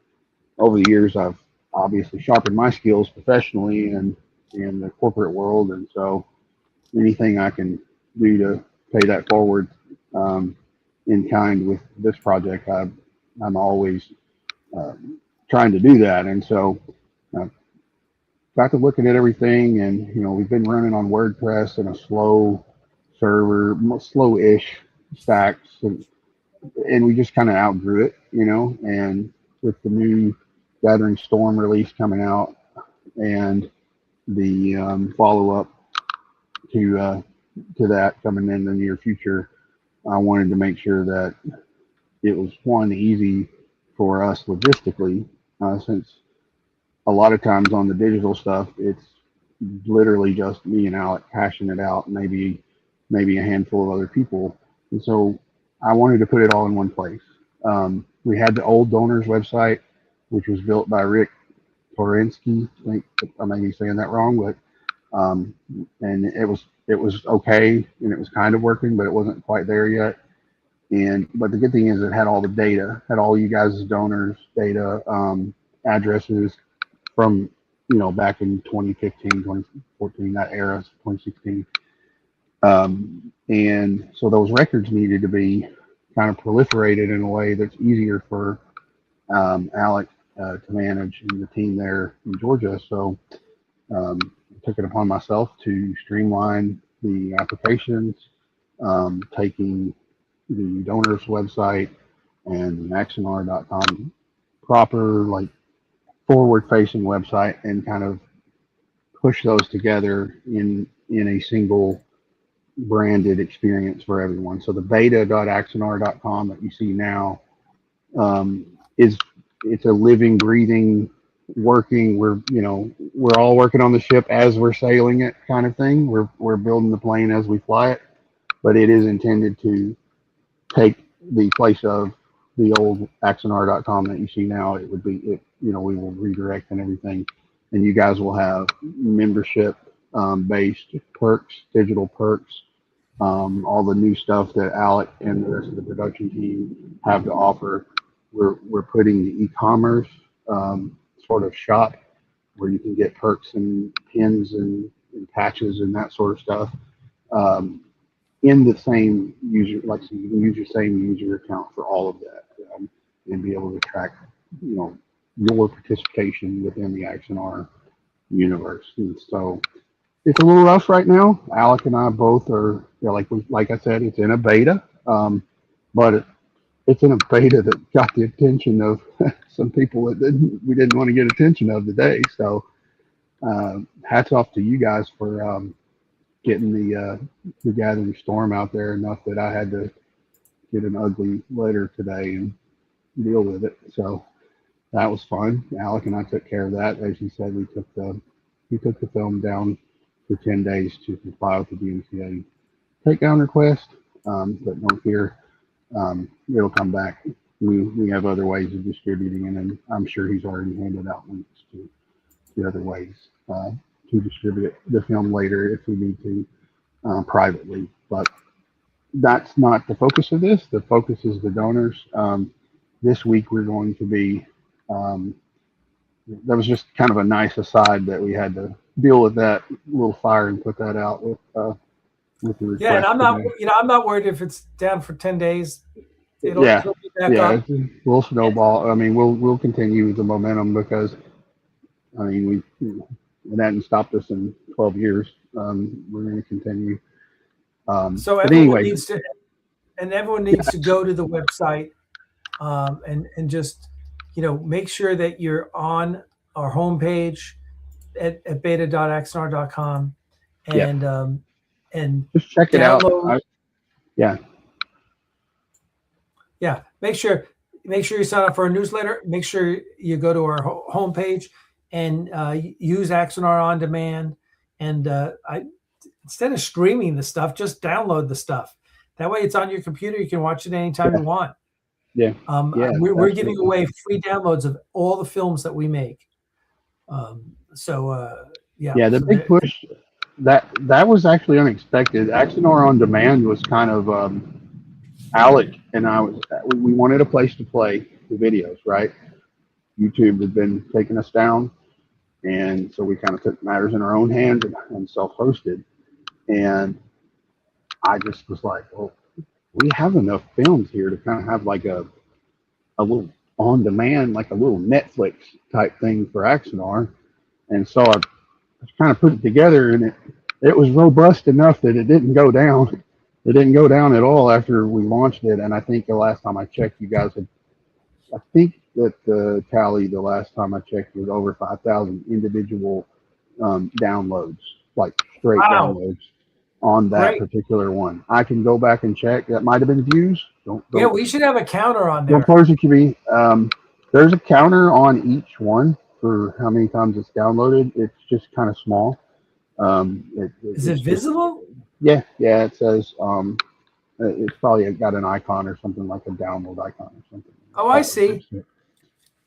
[SPEAKER 3] over the years, I've obviously sharpened my skills professionally and in the corporate world. And so anything I can do to pay that forward, in kind with this project. I'm always trying to do that, and so got to looking at everything, and we've been running on WordPress and a slow server, slow-ish stacks, and we just kind of outgrew it, and with the new Gathering Storm release coming out and the follow-up to that coming in the near future, I wanted to make sure that it was easy for us logistically, since a lot of times on the digital stuff, it's literally just me and Alec hashing it out, maybe a handful of other people. And so I wanted to put it all in one place. We had the old donors website, which was built by Rick Torensky. I think I may be saying that wrong, but and it was okay, and it was kind of working, but it wasn't quite there yet. But the good thing is it had all the data, had all you guys' donors data, addresses from back in 2015, 2014, that era, 2016. And so those records needed to be kind of proliferated in a way that's easier for Alec to manage and the team there in Georgia. So I took it upon myself to streamline the applications, taking the donors website and the Axanar.com proper, like, forward-facing website, and kind of push those together in a single branded experience for everyone. So the beta.axanar.com that you see now it's a living, breathing, working. We're all working on the ship as we're sailing it, kind of thing. We're building the plane as we fly it, but it is intended to take the place of the old Axanar.com that you see now. It would be we will redirect and everything, and you guys will have membership based perks, digital perks, all the new stuff that Alec and the rest of the production team have to offer. We're putting the e-commerce sort of shop where you can get perks and pins and patches and that sort of stuff in the same user, like, so you can use your same user account for all of that, and be able to track your participation within the Axanar universe. And so it's a little rough right now. Alec and I both are, like I said, it's in a beta, but it's in a beta that got the attention of some people that we didn't want to get attention of today. So hats off to you guys for getting the Gathering Storm out there enough that I had to get an ugly letter today and deal with it. So that was fun. Alec and I took care of that. As you said, we took the film down for 10 days to comply with the DMCA takedown request. But no fear, it'll come back. We have other ways of distributing it, and I'm sure he's already handed out links to the other ways to distribute the film later if we need to privately. But that's not the focus of this. The focus is the donors. This week we're going to be, that was just kind of a nice aside that we had to deal with that little fire and put that out with the request.
[SPEAKER 1] Yeah, and I'm not worried if it's down for 10 days. It'll be back up.
[SPEAKER 3] We'll snowball. I mean, we'll continue with the momentum because, I mean, it hadn't stopped us in 12 years. We're going to continue.
[SPEAKER 1] So everyone needs to go to the website and just make sure that you're on our homepage at beta.axanar.com and
[SPEAKER 3] just check it out.
[SPEAKER 1] Make sure you sign up for our newsletter. Make sure you go to our homepage and use Axanar on demand. And instead of streaming the stuff, just download the stuff. That way, it's on your computer. You can watch it anytime you want. We're giving away free downloads of all the films that we make. The big push
[SPEAKER 3] that was actually unexpected. Axanar on demand was kind of Alec and I we wanted a place to play the videos, right? YouTube had been taking us down, and so we kind of took matters in our own hands and self-hosted. And I just was like, well, we have enough films here to kind of have like a little on demand, like a little Netflix type thing for Axanar. And so I kind of put it together, and it was robust enough that it didn't go down. It didn't go down at all after we launched it. And I think the last time I checked, you guys had, I think that the tally the last time I checked was over 5,000 individual downloads, like straight
[SPEAKER 1] Wow.
[SPEAKER 3] downloads on that
[SPEAKER 1] Great.
[SPEAKER 3] particular one. I can go back and check. That might have been views.
[SPEAKER 1] Yeah, we should have a counter on there.
[SPEAKER 3] Don't persecute me. There's a counter on each one for how many times it's downloaded. It's just kind of small.
[SPEAKER 1] Is it visible?
[SPEAKER 3] Yeah. It says it's probably got an icon or something, like a download icon or something.
[SPEAKER 1] Oh, I see.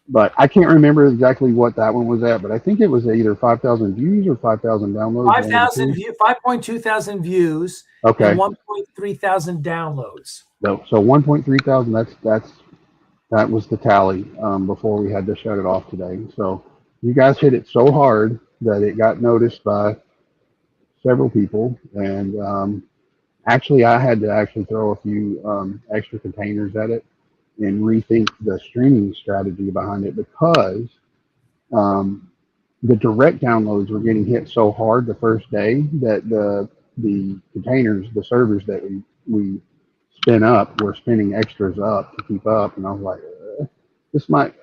[SPEAKER 3] But I can't remember exactly what that one was at. But I think it was either 5,000 views or 5,000 downloads.
[SPEAKER 1] 5.2 thousand views.
[SPEAKER 3] Okay.
[SPEAKER 1] And 1.3 thousand downloads.
[SPEAKER 3] So 1.3 thousand. That was the tally before we had to shut it off today. So you guys hit it so hard that it got noticed by several people, and actually I had to throw a few extra containers at it and rethink the streaming strategy behind it, because the direct downloads were getting hit so hard the first day that the containers, the servers that we spin up, were spinning extras up to keep up, and I was like, this might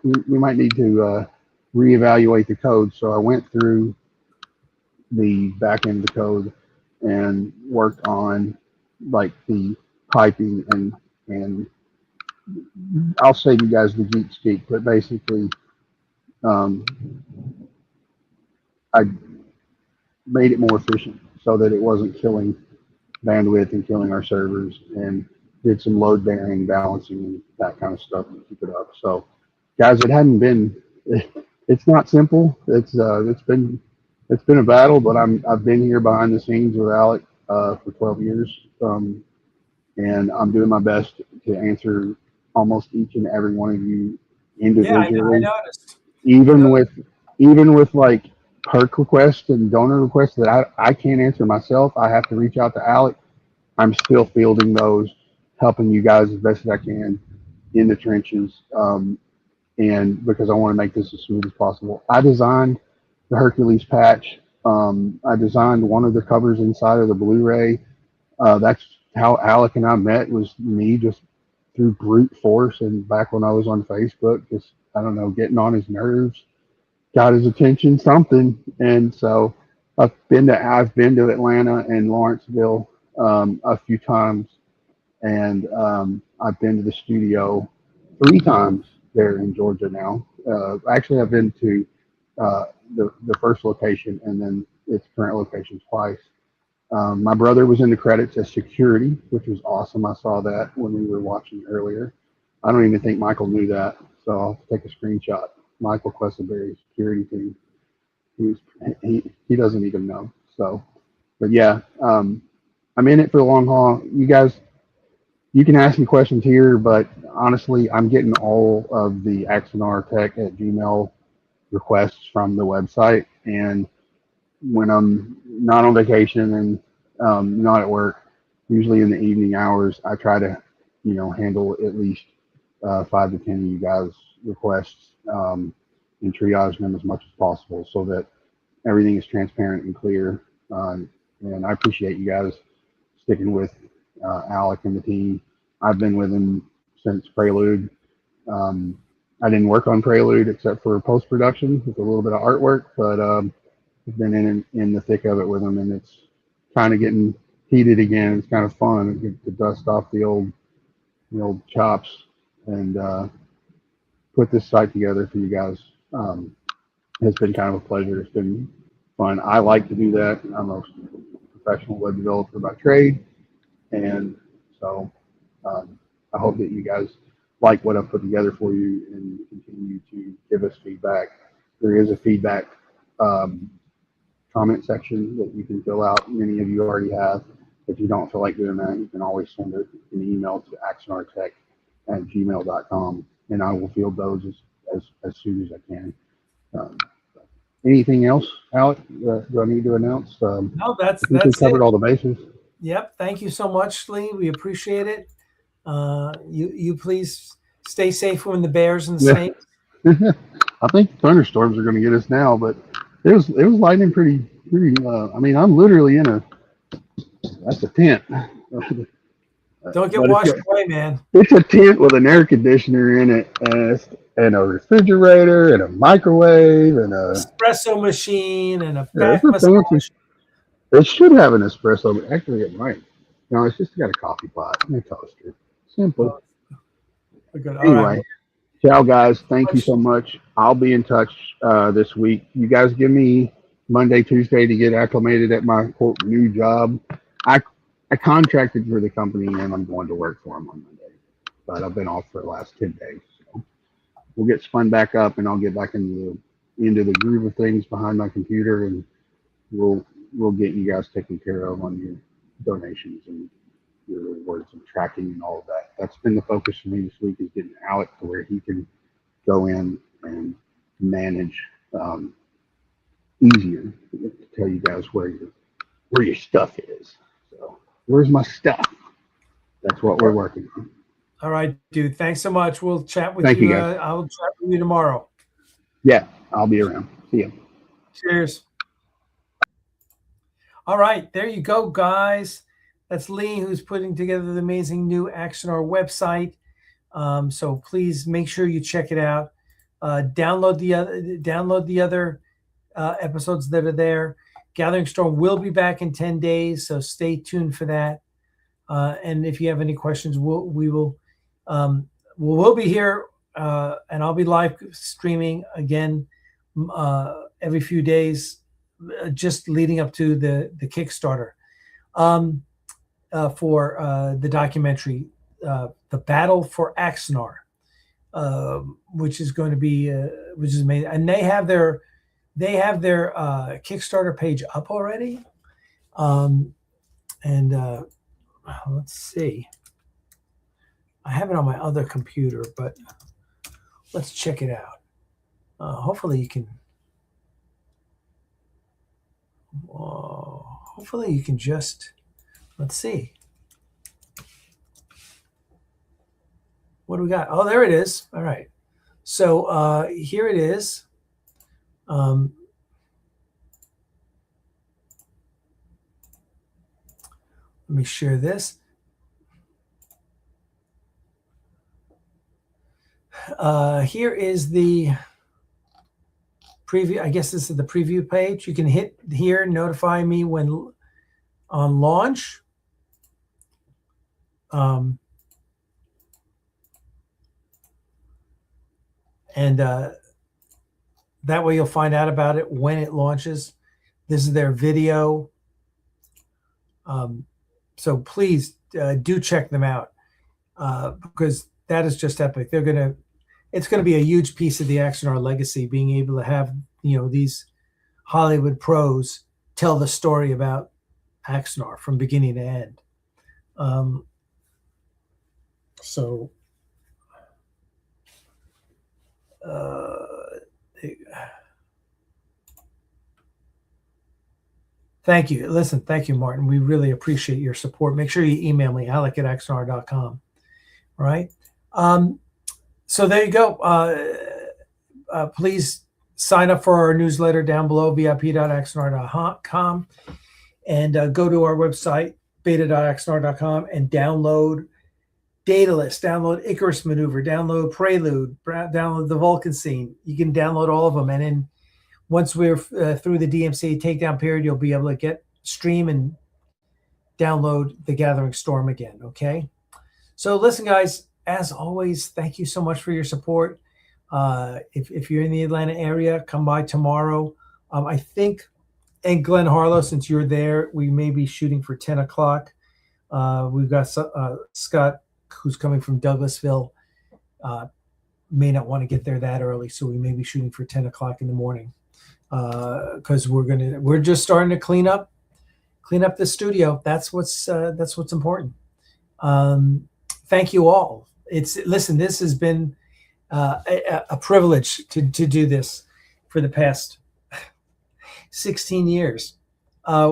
[SPEAKER 3] we might need to reevaluate the code. So I went through the back end of the code and worked on like the piping and I'll save you guys the geek speak, but basically I made it more efficient so that it wasn't killing bandwidth and killing our servers, and did some load bearing balancing and that kind of stuff to keep it up. So guys, it's not simple. It's been a battle, but I've been here behind the scenes with Alec for 12 years, and I'm doing my best to answer almost each and every one of you individually.
[SPEAKER 1] Yeah, I noticed.
[SPEAKER 3] Even with like perk requests and donor requests that I can't answer myself, I have to reach out to Alec. I'm still fielding those, helping you guys as best as I can in the trenches, and because I want to make this as smooth as possible. I designed the Hercules patch. I designed one of the covers inside of the Blu-ray. That's how Alec and I met, was me just through brute force, and back when I was on Facebook, just, I don't know, getting on his nerves, got his attention, something. And so I've been to Atlanta and Lawrenceville a few times, and I've been to the studio 3 times there in Georgia now. Actually, I've been to the first location and then its current location twice. My brother was in the credits as security, which was awesome. I saw that when we were watching earlier. I don't even think Michael knew that, so I'll take a screenshot. Michael Questenberry, security team. He doesn't even know. So, but yeah, I'm in it for the long haul. You guys, you can ask me questions here, but honestly, I'm getting all of the Axanar Tech at Gmail requests from the website, and when I'm not on vacation and not at work, usually in the evening hours, I try to, handle at least 5 to 10 of you guys' requests and triage them as much as possible so that everything is transparent and clear. And I appreciate you guys sticking with Alec and the team. I've been with him since Prelude. I didn't work on Prelude except for post-production with a little bit of artwork, but I've been in the thick of it with him, and it's kind of getting heated again. It's kind of fun to dust off the old chops and put this site together for you guys. It's been kind of a pleasure. It's been fun. I like to do that. I'm a professional web developer by trade, and so I hope that you guys like what I've put together for you and continue to give us feedback. There is a feedback comment section that you can fill out. Many of you already have. If you don't feel like doing that, you can always send an email to axanartech@gmail.com, and I will field those as soon as I can. Anything else, Alec? Do I need to announce?
[SPEAKER 1] No, that's
[SPEAKER 3] we covered all the bases.
[SPEAKER 1] Yep. Thank you so much, Lee. We appreciate it. You please stay safe from the bears and the
[SPEAKER 3] Yeah.
[SPEAKER 1] snakes.
[SPEAKER 3] I think thunderstorms are going to get us now, but it was lightning pretty. I mean, I'm literally in that's a tent.
[SPEAKER 1] Don't get
[SPEAKER 3] But
[SPEAKER 1] washed away, man.
[SPEAKER 3] it's a tent with an air conditioner in it, and a refrigerator, and a microwave, and
[SPEAKER 1] Espresso machine and a
[SPEAKER 3] yeah, it's
[SPEAKER 1] back
[SPEAKER 3] a fancy.
[SPEAKER 1] massage.
[SPEAKER 3] It should have an espresso, but actually it might. No, it's just got a coffee pot and a toaster. Simple.
[SPEAKER 1] We're good. All
[SPEAKER 3] Anyway,
[SPEAKER 1] right.
[SPEAKER 3] ciao guys. Thank you so much. I'll be in touch this week. You guys give me Monday, Tuesday to get acclimated at my quote new job. I contracted for the company and I'm going to work for them on Monday, but I've been off for the last 10 days. So we'll get spun back up and I'll get back into the groove of things behind my computer, and we'll get you guys taken care of on your donations and your rewards and tracking and all of that. That's been the focus for me this week, is getting Alec to where he can go in and manage easier to tell you guys where your stuff is. So where's my stuff? That's what we're working on.
[SPEAKER 1] All right, dude. Thanks so much. We'll chat with
[SPEAKER 3] Thank
[SPEAKER 1] you.
[SPEAKER 3] you, guys.
[SPEAKER 1] I'll chat with you tomorrow.
[SPEAKER 3] Yeah, I'll be around. See you.
[SPEAKER 1] Cheers. All right, there you go, guys. That's Lee, who's putting together the amazing new Axanar website. So please make sure you check it out. Download the other episodes that are there. Gathering Storm will be back in 10 days, so stay tuned for that. And if you have any questions, we'll be here, and I'll be live streaming again every few days, just leading up to the Kickstarter for the documentary, The Battle for Axanar, which is going to be which is amazing. And they have their Kickstarter page up already. Let's see. I have it on my other computer, but let's check it out. Hopefully you can. Hopefully you can just. Let's see. What do we got? Oh, there it is. All right. So here it is. Let me share this. Here is the preview. I guess this is the preview page. You can hit here, notify me when on launch. That way you'll find out about it when it launches. This is their video. So please do check them out because that is just epic. It's going to be a huge piece of the Axanar legacy, being able to have, these Hollywood pros tell the story about Axanar from beginning to end. Thank you. Listen, thank you, Martin. We really appreciate your support. Make sure you email me, alec@axanar.com. All right. So there you go. Please sign up for our newsletter down below, vip.axanar.com, and go to our website, beta.axanar.com, and download Daedalus, download Icarus Maneuver, download Prelude, download the Vulcan Scene. You can download all of them. And then once we're through the DMC takedown period, you'll be able to stream and download the Gathering Storm again, okay? So listen, guys, as always, thank you so much for your support. If you're in the Atlanta area, come by tomorrow. I think, and Glenn Harlow, since you're there, we may be shooting for 10 o'clock. We've got Scott, who's coming from Douglasville, may not want to get there that early, so we may be shooting for 10 o'clock in the morning because we're just starting to clean up the studio. That's what's important. Thank you all. Listen, this has been a privilege to do this for the past 16 years.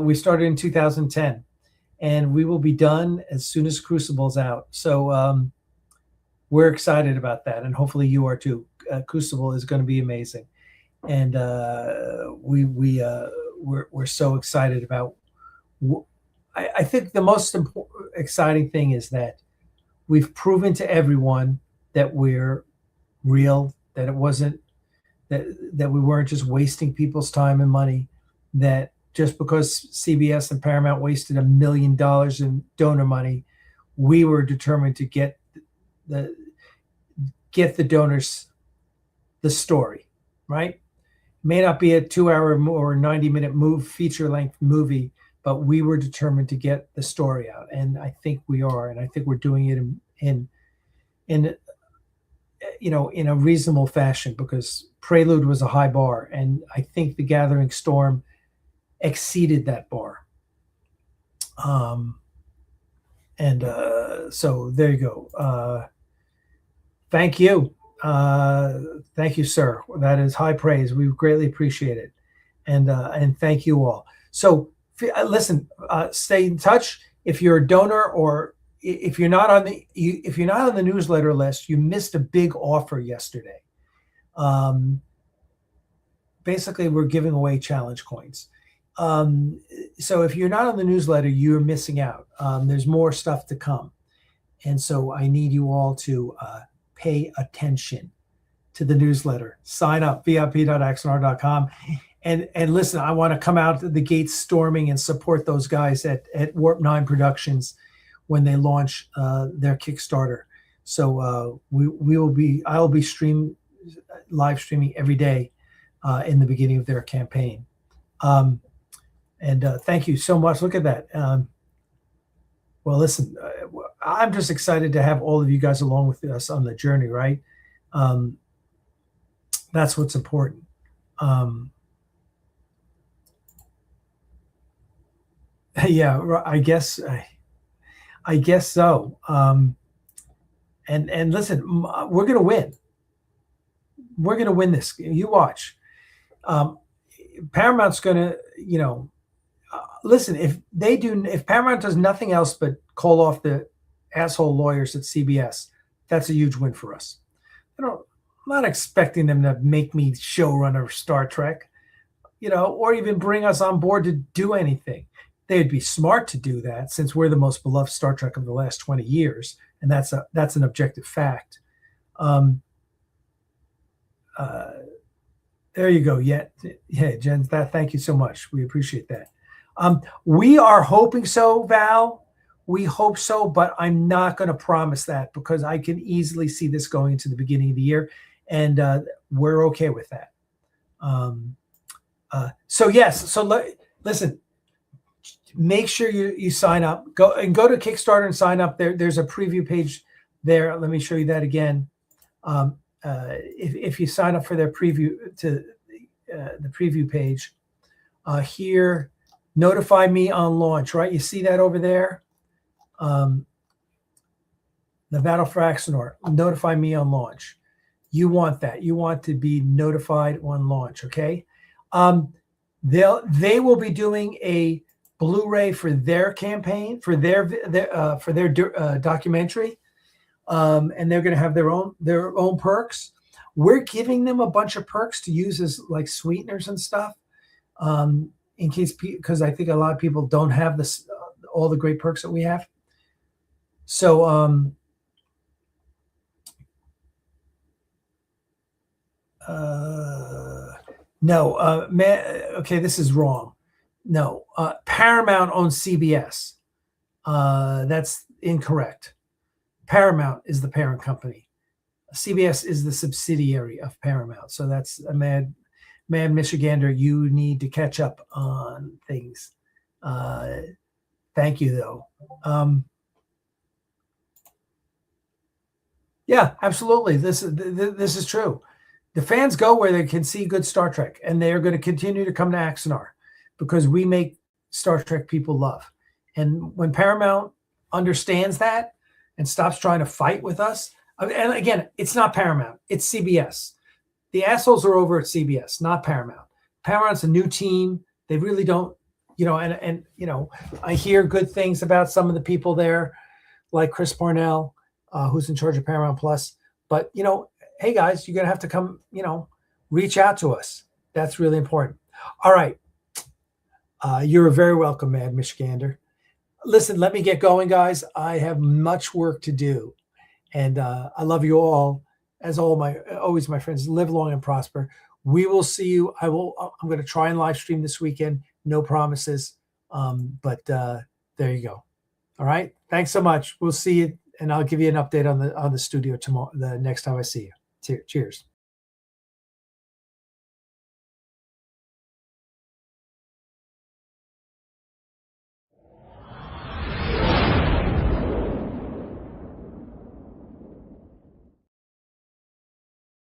[SPEAKER 1] We started in 2010, and we will be done as soon as Crucible's out. So we're excited about that, and hopefully you are too. Crucible is going to be amazing, and we're so excited about. I think the most exciting thing is that we've proven to everyone that we're real, that it wasn't that we weren't just wasting people's time and money, that just because CBS and Paramount wasted $1 million in donor money, we were determined to get the donors the story, right? May not be a 2-hour or 90-minute feature length movie, but we were determined to get the story out, and I think we are, and I think we're doing it in a reasonable fashion, because Prelude was a high bar, and I think The Gathering Storm exceeded that bar. So there you go. Thank you. Thank you, sir. That is high praise. We greatly appreciate it. And thank you all. So listen, stay in touch. If you're a donor, or if you're not on the newsletter list, you missed a big offer yesterday. Basically, we're giving away challenge coins. So if you're not on the newsletter, you're missing out. There's more stuff to come. And so I need you all to pay attention to the newsletter. Sign up, vip.axanar.com. And listen, I want to come out the gates storming and support those guys at Warp 9 Productions when they launch their Kickstarter. So I'll be live streaming every day in the beginning of their campaign. Thank you so much. Look at that. Well, listen, I'm just excited to have all of you guys along with us on the journey, right? That's what's important. Yeah, I guess so. And listen, we're gonna win. We're gonna win this. You watch. Paramount's gonna, listen. If Paramount does nothing else but call off the asshole lawyers at CBS, that's a huge win for us. I'm not expecting them to make me showrunner of Star Trek, or even bring us on board to do anything. They'd be smart to do that, since we're the most beloved Star Trek of the last 20 years, and that's an objective fact. There you go. Yeah, Jen, thank you so much. We appreciate that. We are hoping so, Val. We hope so, but I'm not going to promise that, because I can easily see this going into the beginning of the year, and we're okay with that. Listen. Make sure you sign up. Go to Kickstarter and sign up. There's a preview page there. Let me show you that again. If you sign up for their preview to the preview page here, notify me on launch. Right, you see that over there. The Battle for Axanar. Notify me on launch. You want that. You want to be notified on launch. Okay. They will be doing a Blu-ray for their campaign, for their documentary, and they're going to have their own perks. We're giving them a bunch of perks to use as like sweeteners and stuff, in case, because I think a lot of people don't have this all the great perks that we have. So okay, this is wrong. No, Paramount owns CBS. That's incorrect. Paramount is the parent company. CBS is the subsidiary of Paramount. So that's a mad Michigander. You need to catch up on things. Thank you, though. Yeah, absolutely. This is true. The fans go where they can see good Star Trek, and they are going to continue to come to Axanar, because we make Star Trek people love. And when Paramount understands that and stops trying to fight with us, and again, it's not Paramount, it's CBS. The assholes are over at CBS, not Paramount. Paramount's a new team. They really don't and I hear good things about some of the people there, like Chris Parnell, who's in charge of Paramount Plus. But hey guys, you're gonna have to come, reach out to us. That's really important. All right. You're very welcome, Mad Michigander. Listen, let me get going, guys. I have much work to do. And I love you all. As always, my friends, live long and prosper. We will see you. I'm going to try and live stream this weekend. No promises. But there you go. All right. Thanks so much. We'll see you. And I'll give you an update on the studio tomorrow, the next time I see you. Cheers.